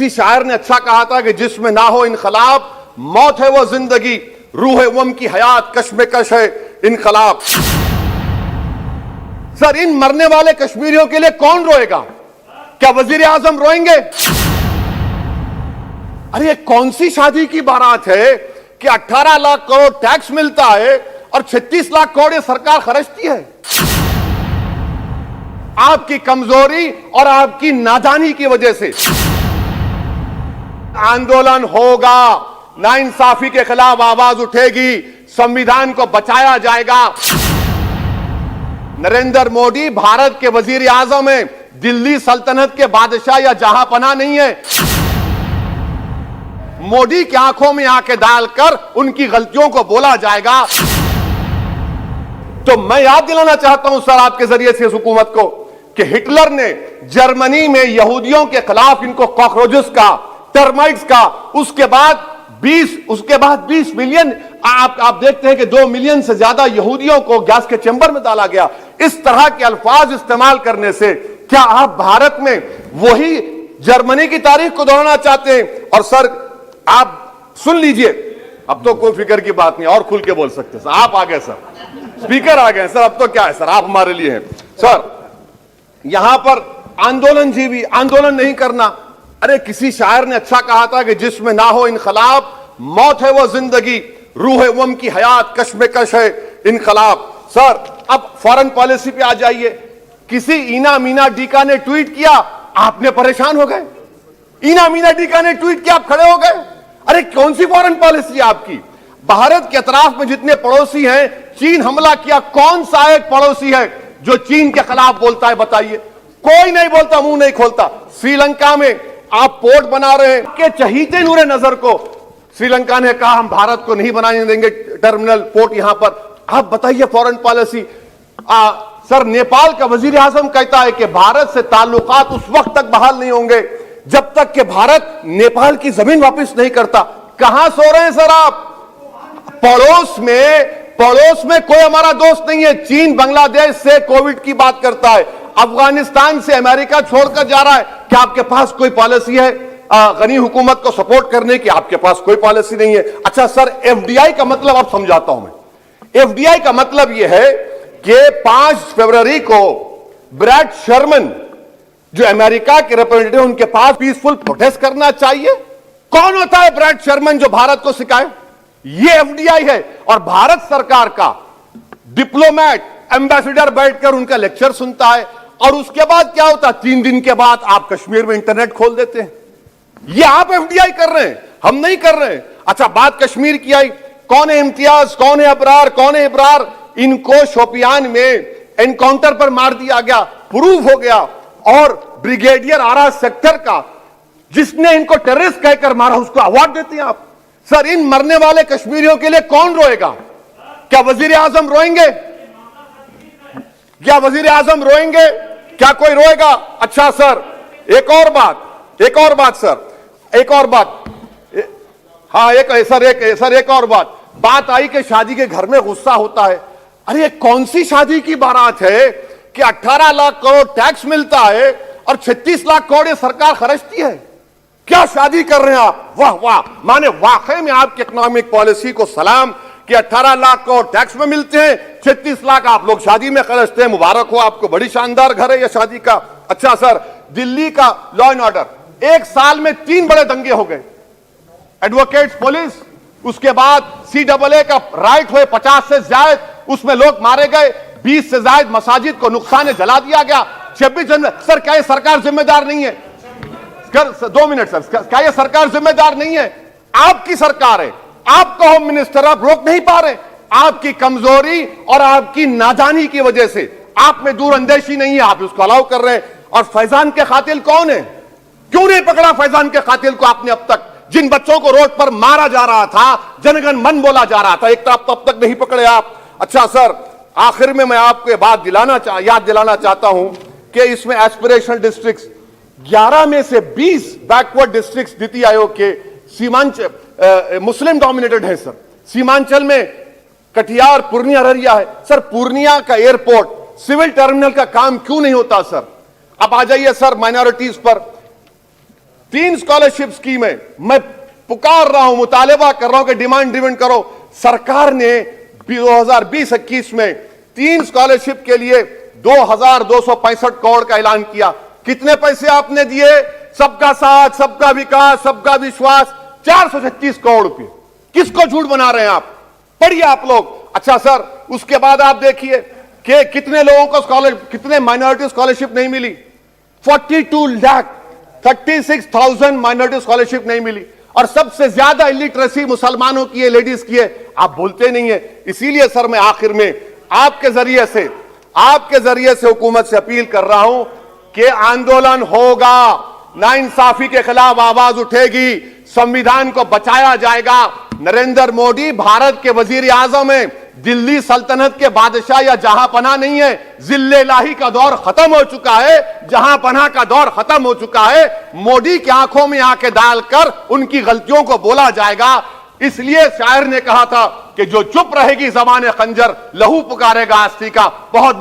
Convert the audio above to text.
किसी शायर ने अच्छा कहा था कि जिसमें ना हो इनकलाब मौत है वो जिंदगी, रूह वम की हयात कश्मकश है इनकलाब। सर, इन मरने वाले कश्मीरियों के लिए कौन रोएगा? क्या वजीर आजम रोएंगे? अरे ये कौन सी शादी की बारात है कि 18 लाख करोड़ टैक्स मिलता है और 36 लाख करोड़ ये सरकार खर्चती है? आपकी कमजोरी और आपकी नादानी की वजह से आंदोलन होगा, नाइंसाफी के खिलाफ आवाज उठेगी, संविधान को बचाया जाएगा। नरेंद्र मोदी भारत के वजीर आजम हैं, दिल्ली सल्तनत के बादशाह या जहांपना नहीं है। मोदी की आंखों में आंखें डालकर उनकी गलतियों को बोला जाएगा। तो मैं याद दिलाना चाहता हूं सर आपके जरिए से इस हुकूमत को कि हिटलर ने जर्मनी में यहूदियों के खिलाफ इनको कॉकरोचेस का, टर्माइट्स का, उसके बाद 20 मिलियन आप देखते हैं कि 2 मिलियन से ज्यादा यहूदियों को गैस के चैम्बर में डाला गया। इस तरह के अल्फाज इस्तेमाल करने से क्या आप भारत में वही जर्मनी की तारीख को दोहराना चाहते हैं? और सर आप सुन लीजिए, अब तो कोई फिक्र की बात नहीं, और खुल के बोल सकते सर। आप आ गए सर, स्पीकर आ गए सर, अब तो क्या है सर, आप हमारे लिए हैं सर। यहां पर आंदोलन जीवी, आंदोलन नहीं करना। अरे किसी शायर ने अच्छा कहा था कि जिसमें ना हो इनकलाब मौत है वो जिंदगी, रूह वम की हयात कश्मकश है इनकलाब। सर अब फॉरेन पॉलिसी पे आ जाइए। किसी ईना मीना डीका ने ट्वीट किया, आपने परेशान हो गए। ईना मीना डीका ने ट्वीट किया, आप खड़े हो गए। अरे कौन सी फॉरेन पॉलिसी है आपकी? भारत के अतराफ में जितने पड़ोसी हैं, चीन हमला किया, कौन सा एक पड़ोसी है जो चीन के खिलाफ बोलता है? बताइए। कोई नहीं बोलता, मुंह नहीं खोलता। श्रीलंका में आप पोर्ट बना रहे हैं कि चहीते नूरे नजर को श्रीलंका ने कहा हम भारत को नहीं बनाने देंगे टर्मिनल पोर्ट यहां पर। आप बताइए फॉरेन पॉलिसी। सर नेपाल का वजीर आजम कहता है कि भारत से ताल्लुकात उस वक्त तक बहाल नहीं होंगे जब तक कि भारत नेपाल की जमीन वापस नहीं करता। कहां सो रहे हैं सर आप? पड़ोस में कोई हमारा दोस्त नहीं है। चीन बांग्लादेश से कोविड की बात करता है, अफगानिस्तान से अमेरिका छोड़कर जा रहा है। क्या आपके पास कोई पॉलिसी है गनी हुकूमत को सपोर्ट करने की? आपके पास कोई पॉलिसी नहीं है। अच्छा सर, एफडीआई का मतलब अब समझाता हूं मैं। एफडीआई का मतलब यह है कि 5 फरवरी को ब्रैड शर्मन जो अमेरिका के रिप्रेजेंटेटिव, उनके पास पीसफुल प्रोटेस्ट करना चाहिए। कौन होता है ब्रैड शर्मन जो भारत को सिखाए? ये एफडीआई है। और भारत सरकार का डिप्लोमेट, एम्बेसडर बैठकर उनका लेक्चर सुनता है। और उसके बाद क्या होता है? 3 दिन के बाद आप कश्मीर में इंटरनेट खोल देते हैं। ये आप एफडीआई कर रहे हैं, हम नहीं कर रहे हैं। अच्छा, बात कश्मीर की आई। कौन है इम्तियाज, कौन है अबरार, कौन है इब्रार? इनको शोपियान में एनकाउंटर पर मार दिया गया, प्रूव हो गया। और ब्रिगेडियर आरा सेक्टर का जिसने इनको टेररिस्ट कहकर मारा, उसको अवार्ड देते हैं आप। सर, इन मरने वाले कश्मीरियों के लिए कौन रोएगा? क्या वजीर आजम रोएंगे? क्या वजीर आजम रोएंगे? क्या कोई रोएगा? अच्छा सर, एक और बात सर, एक और बात। हाँ, एक और बात आई कि शादी के घर में गुस्सा होता है। अरे कौन सी शादी की बारात है कि 18 लाख करोड़ टैक्स मिलता है और 36 लाख करोड़ ये सरकार खर्चती है? क्या शादी कर रहे हैं आप? वाह वाह, माने वाकई में आपकी इकोनॉमिक पॉलिसी को सलाम कि 18 लाख करोड़ टैक्स में मिलते हैं, 36 लाख आप लोग शादी में खर्चते हैं। मुबारक हो आपको, बड़ी शानदार घर है यह शादी का। अच्छा सर, दिल्ली का लॉ एंड ऑर्डर, 1 साल में 3 बड़े दंगे हो गए। एडवोकेट्स पुलिस, उसके बाद CAA का राइट हुए 50 से ज्यादा, उसमें लोग मारे गए। 20 से ज्यादा मसाजिद को नुकसान जला दिया गया। 26 जनवरी। सर क्या ये सरकार जिम्मेदार नहीं है? 2 मिनट सर, क्या ये सरकार जिम्मेदार नहीं है? आपकी सरकार है, आपका होम मिनिस्टर, आप रोक नहीं पा रहे। आपकी कमजोरी और आपकी नादानी की वजह से, आप में दूरअंदेशी नहीं है, आप उसको अलाउ कर रहे हैं। और फैजान के कातिल कौन है? क्यों नहीं पकड़ा फैजान के कातिल को आपने अब तक? जिन बच्चों को रोड पर मारा जा रहा था, जनगण मन बोला जा रहा था, एक तरफ तो अब तक नहीं पकड़े आप। अच्छा सर, आखिर में मैं आपको बात याद दिलाना चाहता हूं कि इसमें एस्पिरेशनल डिस्ट्रिक्ट्स 11 में से 20 बैकवर्ड डिस्ट्रिक्ट्स नीति आयोग के सीमांचल मुस्लिम डोमिनेटेड है सर। सीमांचल में कटिहार, पूर्णिया, अररिया है। सर पूर्णिया का एयरपोर्ट, सिविल टर्मिनल का काम क्यों नहीं होता सर? अब आ जाइए सर माइनॉरिटीज पर। 3 स्कॉलरशिप स्कीम है, मैं पुकार रहा हूं, मुतालिबा कर रहा हूं कि डिमांड ड्रिवन करो। सरकार ने 2020-21 में 3 स्कॉलरशिप के लिए 2265 करोड़ का ऐलान किया। कितने पैसे आपने दिए? सबका साथ, सबका विकास, सबका विश्वास, 436 करोड़ रुपए। किसको झूठ बना रहे हैं आप? पढ़िए आप लोग। अच्छा सर, उसके बाद आप देखिए कि कितने लोगों को कितने माइनॉरिटी स्कॉलरशिप नहीं मिली। 36,000 माइनॉरिटी स्कॉलरशिप नहीं मिली, और सबसे ज्यादा इलिटरेसी मुसलमानों की है, लेडीज की है। आप बोलते नहीं है। इसीलिए सर मैं आखिर में आपके जरिए से हुकूमत से अपील कर रहा हूं कि आंदोलन होगा, नाइंसाफी के खिलाफ आवाज उठेगी, संविधान को बचाया जाएगा। नरेंद्र मोदी भारत के वजीर आजम है, दिल्ली सल्तनत के बादशाह या जहांपना नहीं है। जिल्ले-लाही का दौर खत्म हो चुका है, जहांपना का दौर खत्म हो चुका है। मोदी की आंखों में आंखें डालकर उनकी गलतियों को बोला जाएगा। इसलिए शायर ने कहा था कि जो चुप रहेगी ज़बान खंजर, लहू पुकारेगा आस्ती का। बहुत